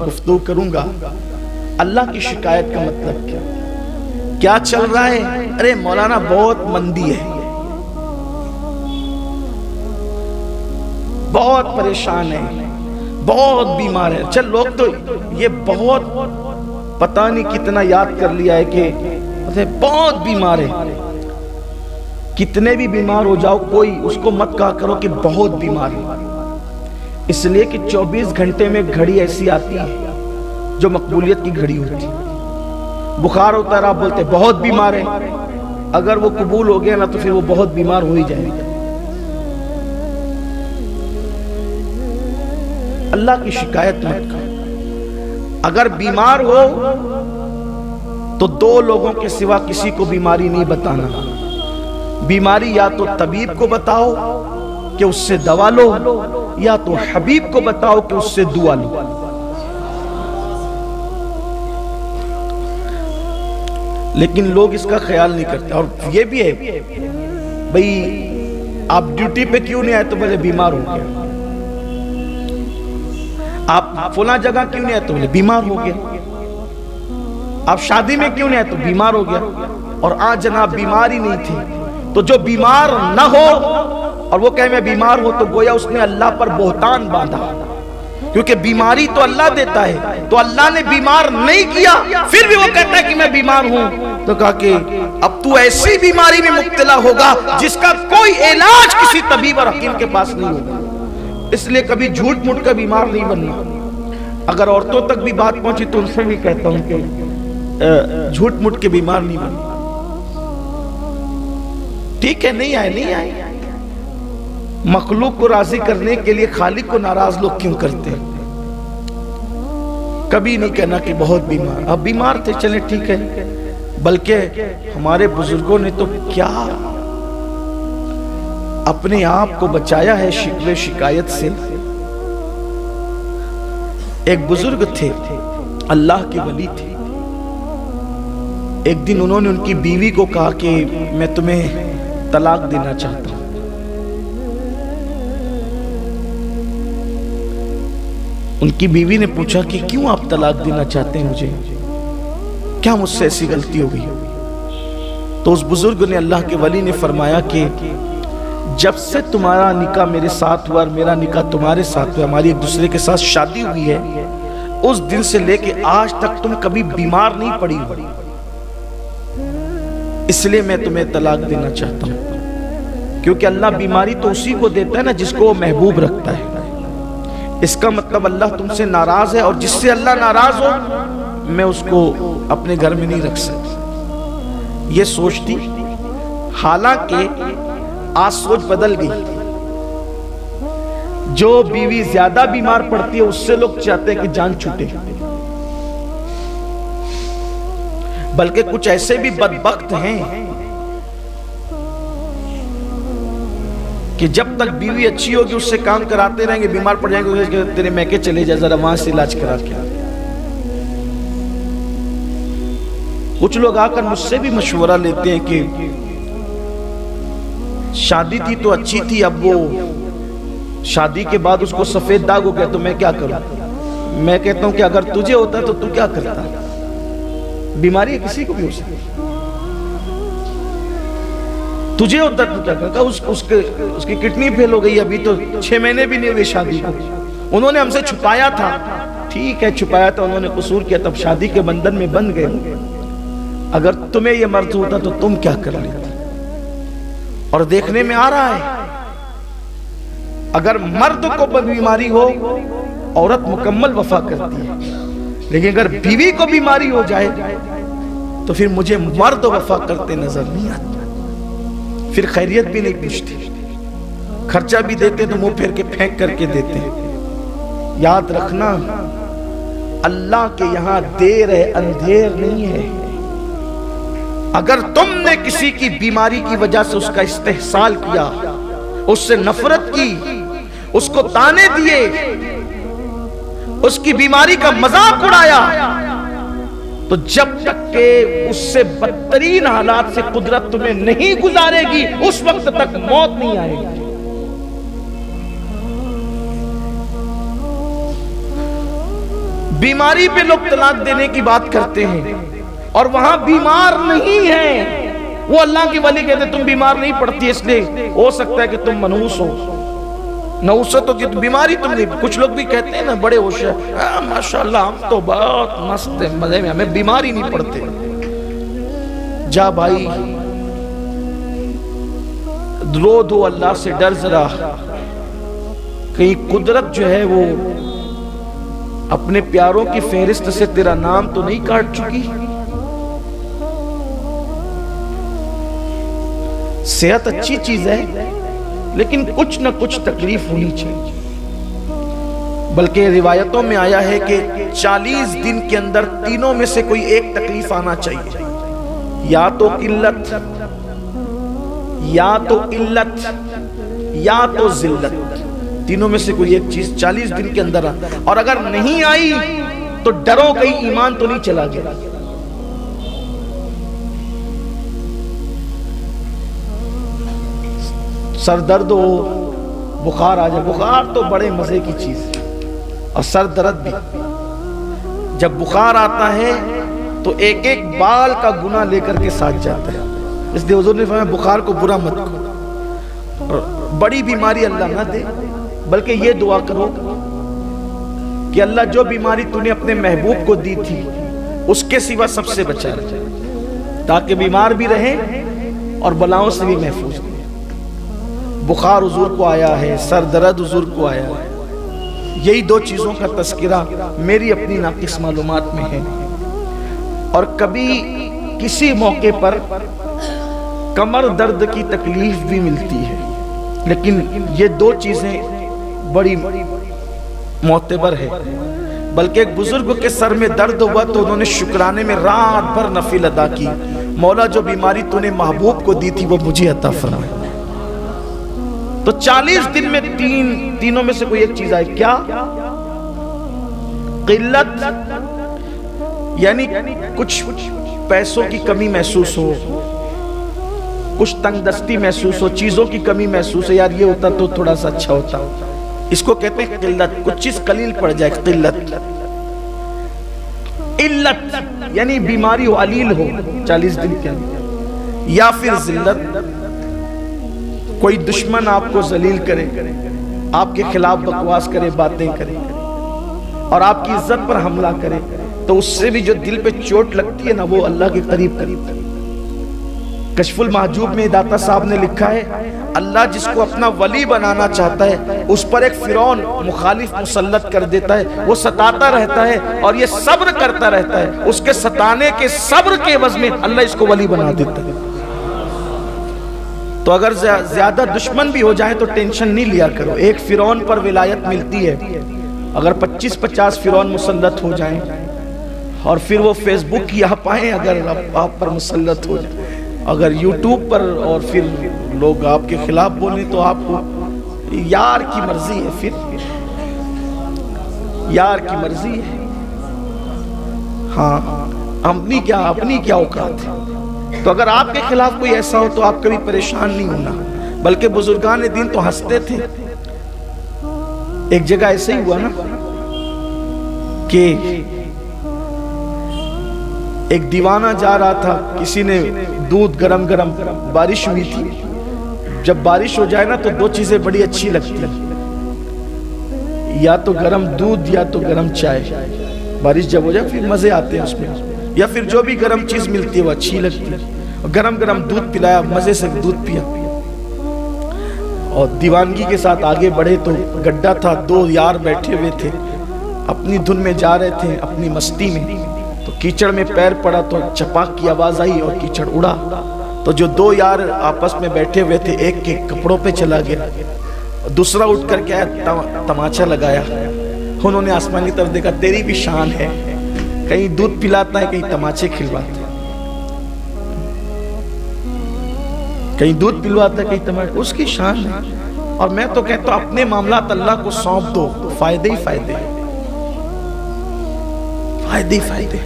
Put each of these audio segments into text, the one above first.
گفتگو کروں گا اللہ کی شکایت کا مطلب کیا چل رہا ہے؟ ارے مولانا بہت مندی ہے، بہت پریشان ہے، بہت بیمار ہے۔ چل لوگ تو یہ بہت پتہ نہیں کتنا یاد کر لیا ہے کہ بہت بیمار ہے۔ کتنے بھی بیمار ہو جاؤ کوئی اس کو مت کہا کرو کہ بہت بیمار ہے، اس لیے کہ 24 گھنٹے میں گھڑی ایسی آتی ہے جو مقبولیت کی گھڑی ہوتی ہے۔ بخار ہوتا ہے آپ بولتے بہت بیمار ہے، اگر وہ قبول ہو گیا نا تو پھر وہ بہت بیمار ہو ہی جائے گا۔ اللہ کی شکایت مت کرو۔ اگر بیمار ہو تو 2 لوگوں کے سوا کسی کو بیماری نہیں بتانا۔ بیماری یا تو طبیب کو بتاؤ کہ اس سے دوا لو، یا تو حبیب کو بتاؤ کہ اس سے دعا لو۔ لیکن لوگ اس کا خیال نہیں کرتے۔ اور یہ بھی ہے بھئی آپ ڈیوٹی پہ کیوں نہیں آئے تو بولے بیمار ہو گیا، آپ فلاں جگہ کیوں نہیں آئے تو بولے بیمار ہو گیا، آپ شادی میں کیوں نہیں آئے تو بیمار ہو گیا۔ اور آج جناب بیمار ہی نہیں تھی، تو جو بیمار نہ ہو اور وہ کہے میں بیمار ہوں تو گویا اس نے اللہ پر بہتان باندھا، کیونکہ بیماری تو اللہ دیتا ہے، تو اللہ نے بیمار نہیں کیا پھر بھی وہ کہتا ہے کہ میں بیمار ہوں۔ تو کہا کہ اب تو ایسی بیماری میں مبتلا ہوگا جس کا کوئی علاج کسی طبیب اور حکیم کے پاس نہیں ہوگا۔ اس لیے کبھی جھوٹ موٹ کا بیمار نہیں بننا۔ اگر عورتوں تک بھی بات پہنچی تو ان سے بھی کہتا ہوں کہ جھوٹ موٹ کے بیمار نہیں بننا۔ ٹھیک ہے نہیں آئے، مخلوق کو راضی کرنے کے لیے خالق کو ناراض لوگ کیوں کرتے ہیں؟ کبھی نہیں کہنا کہ بہت بیمار، اب بیمار تھے چلیں ٹھیک ہے۔ بلکہ ہمارے بزرگوں نے تو کیا اپنے آپ کو بچایا ہے شکوے شکایت سے۔ ایک بزرگ تھے، اللہ کے ولی تھے۔ ایک دن انہوں نے ان کی بیوی کو کہا کہ میں تمہیں طلاق دینا چاہتا ہوں۔ ان کی بیوی نے پوچھا کہ کیوں آپ طلاق دینا چاہتے ہیں مجھے؟ کیا مجھ سے ایسی غلطی ہو گئی؟ تو اس بزرگ نے اللہ کے ولی نے فرمایا کہ جب سے تمہارا نکاح میرے ساتھ ہوا اور میرا نکاح تمہارے ساتھ ہوا، ہماری ایک دوسرے کے ساتھ شادی ہوئی ہے، اس دن سے لے کے آج تک تم کبھی بیمار نہیں پڑی ہو، اس لیے میں تمہیں طلاق دینا چاہتا ہوں۔ کیونکہ اللہ بیماری تو اسی کو دیتا ہے نا جس کو وہ محبوب رکھتا ہے۔ اس کا مطلب اللہ تم سے ناراض ہے، اور جس سے اللہ ناراض ہو میں اس کو اپنے گھر میں نہیں رکھ سکتا۔ یہ سوچتی، حالانکہ آج سوچ بدل گئی۔ جو بیوی زیادہ بیمار پڑتی ہے اس سے لوگ چاہتے ہیں کہ جان چھوٹے، بلکہ کچھ ایسے بھی بدبخت ہیں کہ جب تک بیوی اچھی ہوگی اس سے کام کراتے رہیں گے، بیمار پڑ جائیں گے تیرے میکے چلے جا ذرا وہاں سے علاج کرا کے۔ کچھ لوگ آ کر مجھ سے بھی مشورہ لیتے ہیں کہ شادی تھی تو اچھی تھی، اب وہ شادی کے بعد اس کو سفید داغ ہو گیا تو میں کیا کروں؟ میں کہتا ہوں کہ اگر تجھے ہوتا تو کیا کرتا؟ بیماری ہے کسی کو بھی ہو سکتی، تجھے ہوتا تو کیا کرتا؟ اس کی کڈنی فیل ہو گئی، ابھی تو 6 مہینے بھی نہیں ہوئے شادی کو، انہوں نے ہم سے چھپایا تھا۔ ٹھیک ہے چھپایا تھا، انہوں نے قصور کیا، تب شادی کے بندھن میں بند گئے۔ اگر تمہیں یہ مرض ہوتا تو تم کیا کر لیتے؟ اور دیکھنے میں آ رہا ہے اگر مرد کو بیماری ہو عورت مکمل وفا کرتی ہے، لیکن اگر بیوی کو بیماری ہو جائے تو پھر مجھے مرد وفا کرتے نظر نہیں آتے، پھر خیریت بھی نہیں پوچھتے، خرچہ بھی دیتے تو منہ پھیر کے پھینک کر کے دیتے۔ یاد رکھنا اللہ کے یہاں دیر ہے اندھیر نہیں ہے۔ اگر تم نے کسی کی بیماری کی وجہ سے اس کا استحسال کیا، اس سے نفرت کی، اس کو تانے دیے، اس کی بیماری کا مذاق اڑایا، تو جب تک کہ اس سے بدترین حالات سے قدرت تمہیں نہیں گزارے گی اس وقت تک موت نہیں آئے گی۔ بیماری پہ لوگ طلاق دینے کی بات کرتے ہیں اور وہاں بیمار نہیں ہے، وہ اللہ کی ولی کہتے تم بیمار نہیں پڑتی، اس لیے ہو سکتا ہے کہ تم منحوس ہو، نحوست ہوتی تو بیماری تم نہیں۔ کچھ لوگ بھی کہتے ہیں نا بڑے ہوشیار، ماشاءاللہ ہم تو بہت مست ہیں، مزے میں، ہمیں بیماری نہیں پڑتے۔ جا بھائی رو دو، اللہ سے ڈر ذرا، کہیں قدرت جو ہے وہ اپنے پیاروں کی فہرست سے تیرا نام تو نہیں کاٹ چکی۔ صحت اچھی چیز ہے لیکن کچھ نہ کچھ تکلیف ہونی چاہیے، بلکہ روایتوں میں آیا ہے کہ 40 دن کے اندر تینوں میں سے کوئی ایک تکلیف آنا چاہیے، یا تو قلت، یا تو علت، یا تو ذلت، تینوں میں سے کوئی ایک چیز 40 دن کے اندر اور اگر نہیں آئی تو ڈرو کہیں ایمان تو نہیں چلا گیا۔ سر درد ہو، بخار آ جائے، بخار تو بڑے مزے کی چیز ہے، اور سر درد بھی جب بخار آتا ہے تو ایک ایک بال کا گناہ لے کر کے ساتھ جاتا ہے، اس لیے حضور نے فرمایا بخار کو برا مت کرو، اور بڑی بیماری اللہ نہ دے، بلکہ یہ دعا کرو کہ اللہ جو بیماری تو نے اپنے محبوب کو دی تھی اس کے سوا سب سے بچا رہے، تاکہ بیمار بھی رہیں اور بلاؤں سے بھی محفوظ رہیں۔ بخار حضور کو آیا ہے، سر درد حضور کو آیا ہے، یہی دو چیزوں کا تذکرہ میری اپنی ناقص معلومات میں ہے۔ اور کبھی کسی موقع پر کمر درد کی تکلیف بھی ملتی ہے، لیکن یہ دو چیزیں بڑی معتبر ہے۔ بلکہ ایک بزرگ کے سر میں درد ہوا تو انہوں نے شکرانے میں رات بھر نفل ادا کی، مولا جو بیماری تو نے محبوب کو دی تھی وہ مجھے عطا فرما۔ تو 40 دن میں تینوں میں سے کوئی ایک چیز آئے، کیا؟ قلت، یعنی کچھ پیسوں کی کمی محسوس ہو، کچھ تنگ دستی محسوس ہو، چیزوں کی کمی محسوس ہو، یار یہ ہوتا تو تھوڑا سا اچھا ہوتا، اس کو کہتے ہیں قلت، کچھ چیز قلیل پڑ جائے، قلت۔ علت یعنی بیماری ہو، علیل ہو 40 دن کے اندر، یا پھر ذلت، کوئی دشمن آپ کو ذلیل کرے، آپ کے خلاف بکواس کرے، باتیں کرے اور آپ کی عزت پر حملہ کرے، تو اس سے بھی جو دل پہ چوٹ لگتی ہے نا وہ اللہ کے قریب کشف المحجوب میں داتا صاحب نے لکھا ہے اللہ جس کو اپنا ولی بنانا چاہتا ہے اس پر ایک فرعون مخالف مسلط کر دیتا ہے، وہ ستاتا رہتا ہے اور یہ صبر کرتا رہتا ہے، اس کے ستانے کے صبر کے عوض میں اللہ اس کو ولی بنا دیتا ہے۔ تو اگر زیادہ دشمن بھی ہو جائیں تو ٹینشن نہیں لیا کرو، ایک فرعون پر ولایت ملتی ہے، اگر 25-50 فرعون مسلط ہو جائیں اور پھر وہ فیس بک کی آپ آئیں اگر آپ پر مسلط ہو جائیں، اگر یوٹیوب پر اور پھر لوگ آپ کے خلاف بولیں تو آپ کو یار کی مرضی ہے، پھر یار کی مرضی ہے، ہاں اپنی کیا اوقات ہے۔ تو اگر آپ کے خلاف کوئی ایسا ہو تو آپ کبھی پریشان نہیں ہونا، بلکہ بزرگان دین تو ہنستے تھے۔ ایک جگہ ایسے ہی ہوا نا کہ ایک دیوانہ جا رہا تھا، کسی نے دودھ گرم بارش ہوئی تھی، جب بارش ہو جائے نا تو دو چیزیں بڑی اچھی لگتی ہیں، یا تو گرم دودھ یا تو گرم چائے، بارش جب ہو جائے پھر مزے آتے ہیں اس میں، یا پھر جو بھی گرم چیز ملتی ہے وہ اچھی لگتی ہے، گرم دودھ پلایا، مزے سے دودھ پیا اور دیوانگی کے ساتھ آگے بڑھے تو گڈھا تھا، دو یار بیٹھے ہوئے تھے، اپنی دھن میں جا رہے تھے، اپنی مستی میں، تو کیچڑ میں پیر پڑا تو چپاک کی آواز آئی اور کیچڑ اڑا، تو جو دو یار آپس میں بیٹھے ہوئے تھے ایک کے کپڑوں پہ چلا گیا، دوسرا اٹھ کر کے تماچا لگایا، انہوں نے آسمان کی طرف دیکھا، تیری بھی شان ہے، کہیں دودھ پلاتا ہے کہیں تماچے کھلواتا ہے، کہیں دودھ پلواتا ہے کہیں تماچے، اس کی شان ہے۔ اور میں تو کہتا ہوں اپنے معاملات اللہ کو سونپ دو، فائدے ہی فائدے، فائدے ہی فائدے۔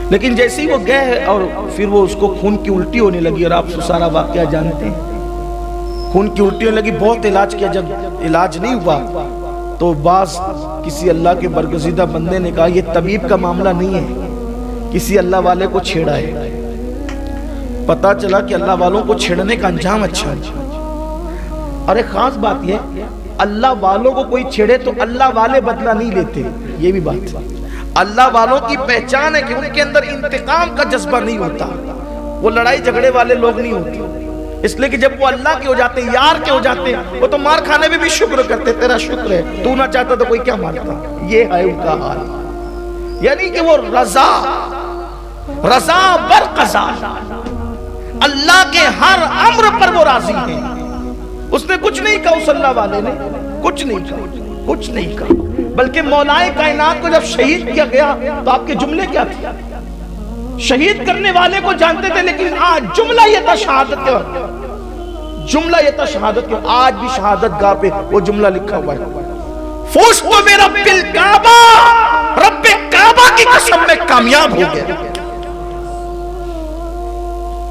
لیکن جیسے ہی وہ گئے اور پھر وہ اس کو خون کی الٹی ہونے لگی، اور آپ سارا واقعہ جانتے ہیں، خون کی الٹی ہونے لگی، بہت علاج کیا، جب علاج نہیں ہوا تو بعض کسی اللہ کے برگزیدہ بندے نے کہا یہ طبیب کا معاملہ نہیں ہے، کسی اللہ والے کو چھیڑا ہے۔ پتا چلا کہ اللہ والوں کو چھیڑنے کا انجام اچھا ہے۔ اور ایک خاص بات یہ، اللہ والوں کو کوئی چھیڑے تو اللہ والے بدلہ نہیں لیتے، یہ بھی بات ہے۔ اللہ والوں کی پہچان ہے کہ ان کے اندر انتقام کا جذبہ نہیں ہوتا، وہ لڑائی جھگڑے والے لوگ نہیں ہوتے، اس لیے کہ جب وہ اللہ کے ہو جاتے، یار کے ہو جاتے، وہ تو مار کھانے میں بھی شکر کرتے، تیرا شکر ہے، تو نہ چاہتا تو کوئی کیا مارتا۔ یہ ہے ان کا حال، یعنی کہ وہ رضا بر قضا، اللہ کے ہر امر پر وہ راضی ہیں۔ اس نے کچھ نہیں کہا، اس اللہ والے نے کچھ نہیں کہا، بلکہ مولائے کائنات کو جب شہید کیا گیا تو آپ کے جملے کیا تھے؟ شہید کرنے والے کو جانتے تھے، لیکن آج جملہ یہ تھا شہادت کے آج بھی شہادت گاہ پہ وہ جملہ لکھا ہوا ہے، فوزت برب الکعبہ، رب کعبہ کی قسم میں کامیاب ہو گیا۔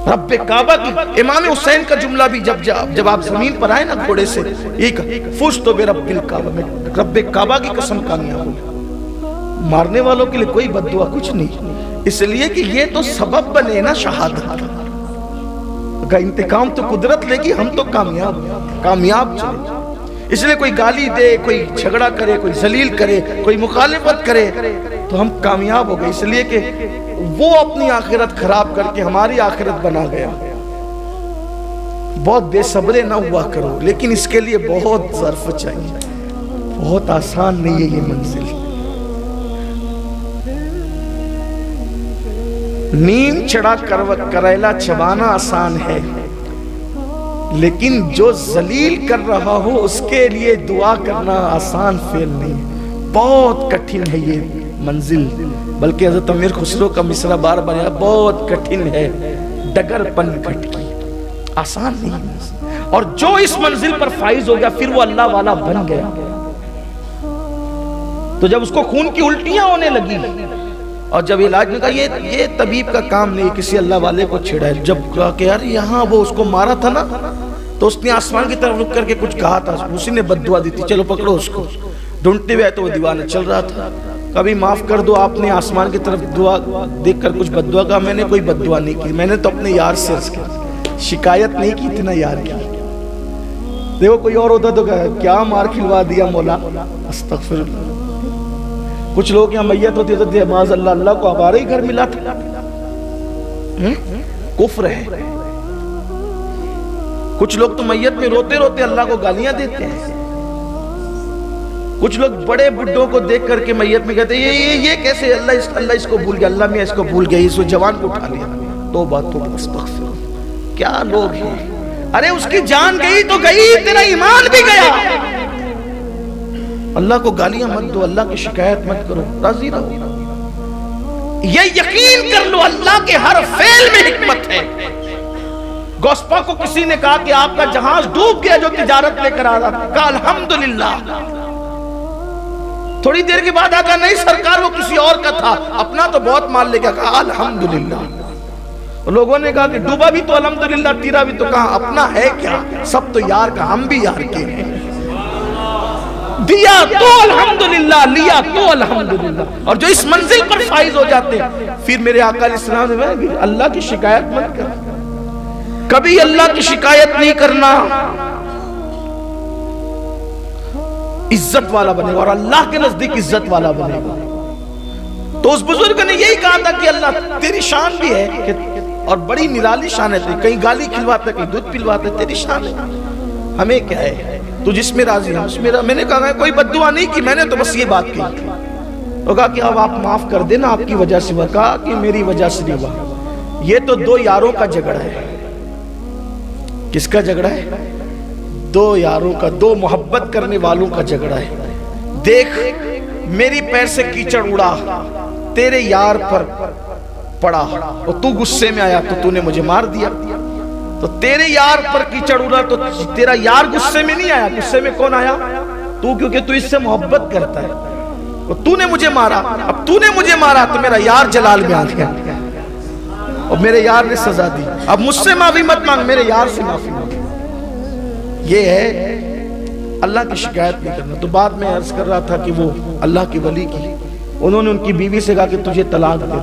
رب کعبہ کی، امام حسین کا جملہ بھی جب آپ زمین پر آئے نا گھوڑے سے، یہ کہا فزت برب الکعبہ، میں رب کعبہ کی قسم کامیاب ہو گیا۔ مارنے والوں کے لیے کوئی بد دعا کچھ نہیں، اس لیے کہ یہ تو سبب بنے نا شہادت کا، انتقام تو قدرت لے گی، ہم تو کامیاب چلے۔ اس لیے کوئی گالی دے، کوئی جھگڑا کرے، کوئی ذلیل کرے، کوئی مخالفت کرے تو ہم کامیاب ہو گئے، اس لیے کہ وہ اپنی آخرت خراب کر کے ہماری آخرت بنا گیا۔ بہت بے صبرے نہ ہوا کرو، لیکن اس کے لیے بہت ظرف چاہیے، بہت آسان نہیں ہے یہ منزل۔ نیم چڑھا کریلا چبانا آسان ہے، لیکن جو ذلیل کر رہا ہو اس کے لیے دعا کرنا آسان فعل نہیں، بہت کٹھن ہے یہ منزل۔ بلکہ حضرت امیر خسرو کا مصرع بار بار ہے، بہت کٹھن ہے ڈگر پن گھٹ کی، آسان نہیں۔ اور جو اس منزل پر فائز ہو گیا پھر وہ اللہ والا بن گیا۔ تو جب اس کو خون کی الٹیاں ہونے لگی اور جب علاج نے کہا یہ طبیب کا کام نہیں، کسی اللہ والے کو چھیڑا ہے، جب کہا کہ یار یہاں وہ اس کو مارا تھا نا، تو اس نے آسمان کی طرف رک کر کے کچھ کہا تھا، اسی نے بد دعا دی تھی، چلو پکڑو اس کو۔ ڈھونڈتے ہوئے تو وہ دیوانہ چل رہا تھا، کبھی معاف کر دو، آپ نے آسمان کی طرف دعا دیکھ کر کچھ بد دعا کہا، میں نے کوئی بد دعا نہیں کی، میں نے تو اپنے یار سے اس کی شکایت نہیں کی تھی نا یار کی۔ دیکھو کوئی اور ہوتا تو کیا مار کھلوا دیا مولا، استغفر اللہ۔ کچھ لوگ یہاں میت ہوتی تو معاذ اللہ، اللہ کو ہمارا ہی گھر ملا تھا، کفر ہے۔ کچھ لوگ تو میت میں روتے روتے اللہ کو گالیاں دیتے ہیں، کچھ لوگ بڑے بڈھوں کو دیکھ کر کے میت میں کہتے ہیں یہ کیسے، اللہ اس کو بھول گیا، اللہ میں اس کو بھول گیا، اس کو جوان کو اٹھا لیا۔ توبہ توبہ استغفر، کیا لوگ ہیں۔ ارے اس کی جان گئی تو گئی، تیرا ایمان بھی گیا۔ اللہ کو گالیاں مت دو، اللہ کی شکایت مت کرو، راضی رہو۔ یہ یقین کر لو اللہ کے ہر فعل میں حکمت ہے۔ گوسپا کو کسی نے کہا کہ آپ کا جہاز ڈوب گیا جو تجارت لے کر آ رہا تھا، کہا الحمدللہ۔ تھوڑی دیر کے بعد آقا نہیں سرکار وہ کسی اور کا تھا، اپنا تو بہت مال لے گیا، کہا الحمدللہ۔ لوگوں نے کہا کہ ڈوبا بھی تو الحمدللہ، تیرا بھی تو، کہا اپنا ہے کیا، سب تو یار کا، ہم بھی یار کے ہیں، دیا تو الحمدللہ، لیا تو الحمدللہ۔ اور جو اس منزل پر فائز ہو جاتے ہیں پھر میرے آقا علیہ السلام نے اللہ کی شکایت مت کر، کبھی اللہ کی شکایت نہیں کرنا، عزت والا بنے گا اور اللہ کے نزدیک عزت والا بنے گا۔ تو اس بزرگ نے یہی کہا تھا کہ اللہ تیری شان بھی ہے، اور بڑی نرالی شان ہے، کہیں گالی کھلواتا ہے، کہیں دودھ پلواتا ہے، تیری شان ہے، ہمیں کیا ہے، تو جس میں راضی ہے اس میں۔ میں نے کہا کوئی بد دعا نہیں کی، میں نے تو بس یہ بات کی تھی۔ وہ کہا کہ اب آپ معاف کر دینا، آپ کی وجہ سے ہوا، کہا کہ میری وجہ سے نہیں ہوا، یہ تو دو یاروں کا جھگڑا ہے۔ کس کا جھگڑا ہے؟ دو یاروں کا، دو محبت کرنے والوں کا جھگڑا ہے۔ دیکھ میری پیر سے کیچڑ اڑا، تیرے یار پر پڑا، اور تو غصے میں آیا تو تو نے مجھے مار دیا۔ تو تیرے یار پر کیچڑ اڑا تو تیرا یار غصے میں نہیں آیا، غصے میں کون آیا؟ تو، کیونکہ تو اس سے محبت کرتا ہے، اور تو نے مجھے مارا۔ اب تو نے مجھے مارا تو میرا یار جلال میں آ گیا اور میرے یار نے سزا دی، اب مجھ سے معافی مت مانگ، میرے یار سے معافی مانگ۔ یہ ہے اللہ کی شکایت نہیں کرنا. تو بعد میں عرض کر رہا تھا کہ وہ اللہ کے ولی کی, انہوں نے ان کی بیوی سے کہا کہ تجھے طلاق دے.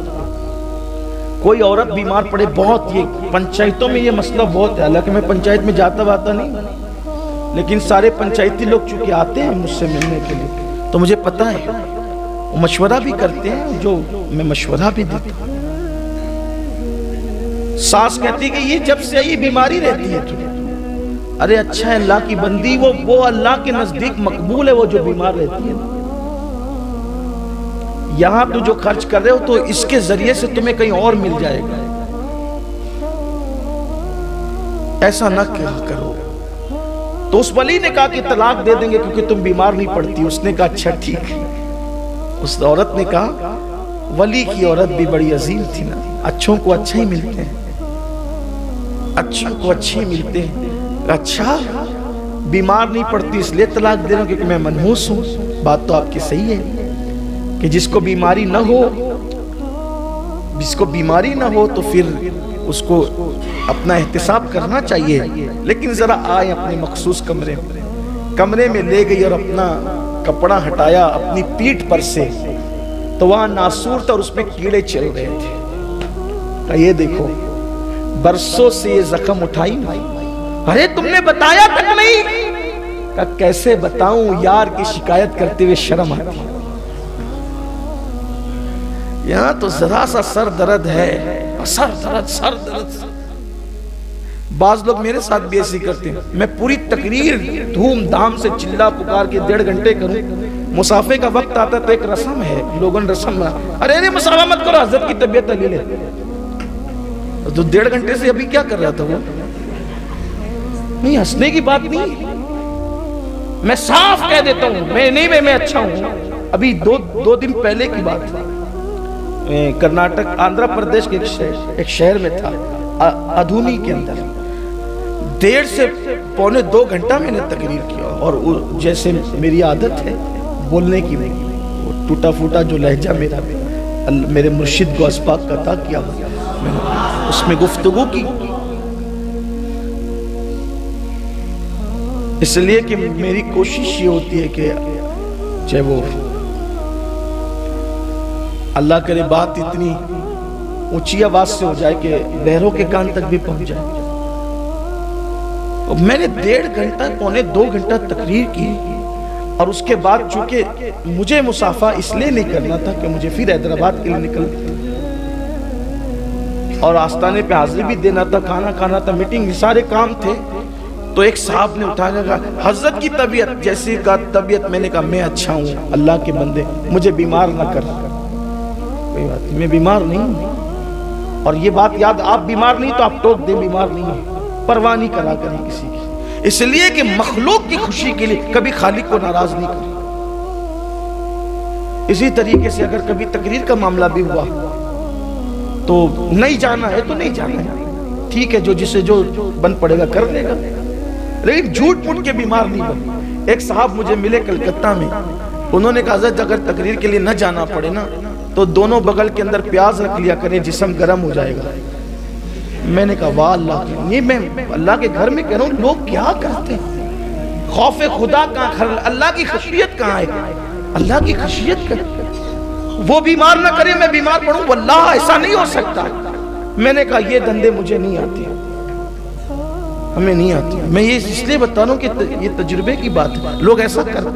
کوئی عورت بیمار پڑے, بہت یہ پنچایتوں میں یہ مسئلہ بہت ہے, حالانکہ میں پنچایت میں جاتا نہیں, لیکن سارے پنچایتی لوگ چونکہ آتے ہیں مجھ سے ملنے کے لیے تو مجھے پتا ہے, وہ مشورہ بھی کرتے ہیں جو میں مشورہ بھی دیتا ہوں. ساس کہتی کہ یہ جب سے یہ بیماری رہتی ہے تجھے. ارے اچھا ہے اللہ کی بندی, وہ اللہ کے نزدیک مقبول ہے وہ جو بیمار رہتی ہے. یہاں تو جو خرچ کر رہے ہو تو اس کے ذریعے سے تمہیں کہیں اور مل جائے گا, ایسا نہ کرو. تو اس ولی نے کہا کہ طلاق دے دیں گے کیونکہ تم بیمار نہیں پڑتی. اس نے کہا اچھا ٹھیک ہے. اس عورت نے کہا, ولی کی عورت بھی بڑی عظیم تھی نا, اچھوں کو اچھا ہی ملتے ہیں, اچھوں کو اچھے ہی ملتے ہیں. اچھا بیمار نہیں پڑتی اس لیے طلاق دے رہا ہوں کیونکہ میں منحوس ہوں. بات تو آپ کی صحیح ہے کہ جس کو بیماری نہ ہو تو پھر اس کو اپنا احتساب کرنا چاہیے. لیکن ذرا آئے اپنے مخصوص کمرے میں لے گئی اور اپنا کپڑا ہٹایا اپنی پیٹھ پر سے, تو وہاں ناسور تھا اور اس میں کیڑے چل رہے تھے. یہ دیکھو برسوں سے یہ زخم اٹھائی. ارے تم نے بتایا تک نہیں. کیسے بتاؤں یار کی شکایت کرتے ہوئے شرم آتی. یہاں تو ذرا سا سر درد ہے, سر درد. بعض لوگ میرے ساتھ بھی ایسی کرتے ہیں. میں پوری تقریر دھوم دھام سے چلا پکار کے 1.5 گھنٹے کروں. مسافے کا وقت آتا تو ایک رسم ہے, لوگوں نے رسم بنا, ارے مسافہ مت کرو حضرت کی طبیعت لے لے. تو 1.5 گھنٹے سے ابھی کیا کر رہا تھا وہ؟ نہیں, ہنسنے کی بات نہیں, میں صاف کہہ دیتا ہوں میں اچھا ہوں. ابھی دو دن پہلے کی بات ہے, کرناٹک آندھرا پردیش کے ایک شہر میں تھا, ادھونی کے اندر. 1.5 سے پونے 2 گھنٹہ میں نے تقریر کیا, اور جیسے میری عادت ہے بولنے کی, وہ ٹوٹا پھوٹا جو لہجہ میرے مرشد کو اسباق کا تھا کیا, اس میں گفتگو کی. اس لیے کہ میری کوشش یہ ہوتی ہے کہ چاہے وہ اللہ کرے بات اتنی اونچی آواز سے ہو جائے کہ بہروں کے کان تک بھی پہنچ جائے. میں نے 1.5 گھنٹہ پونے 2 گھنٹہ تقریر کی, اور اس کے بعد چونکہ مجھے مسافہ اس لیے نہیں کرنا تھا کہ مجھے پھر حیدرآباد کے لیے نکلنا تھا, اور آستانے پہ حاضری بھی دینا تھا, کھانا کھانا تھا, میٹنگ, سارے کام تھے. تو ایک صاحب نے اٹھا کے کہا حضرت کی طبیعت, جیسی کا طبیعت. میں نے کہا میں اچھا ہوں اللہ کے بندے, مجھے بیمار نہ کر. کوئی بات نہیں, میں بیمار نہیں ہوں. اور یہ بات یاد, آپ بیمار نہیں تو آپ ٹوک دیں بیمار نہیں ہیں, پرواہ نہیں کرا کریں کسی کی. اس لیے کہ مخلوق کی خوشی کے لیے کبھی خالق کو ناراض نہیں کریں. اسی طریقے سے اگر کبھی تقریر کا معاملہ بھی ہوا تو نہیں جانا ہے تو نہیں جانا ہے, ٹھیک ہے, جو جسے جو بن پڑے گا کر لے گا, لیکن جھوٹ موٹ کے بیمار نہیں بن. ایک صاحب مجھے ملے کلکتہ میں, انہوں نے کہا حضرت اگر تقریر کے لیے نہ جانا پڑے نا تو دونوں بغل کے اندر پیاز رکھ لیا کریں, جسم گرم ہو جائے گا. میں نے کہا واہ اللہ, یہ میں اللہ کے گھر میں کہہ رہا ہوں, لوگ کیا کرتے ہیں. خوف خدا کہاں, اللہ کی خشیت کہاں ہے؟ اللہ کی خشیت کر, وہ بیمار نہ کرے میں بیمار پڑوں, واللہ ایسا نہیں ہو سکتا. میں نے کہا یہ دندے مجھے نہیں آتے, ہمیں نہیں آتی. میں یہ اس لیے بتا رہا ہوں کہ یہ تجربے کی بات ہے, لوگ ایسا کرتے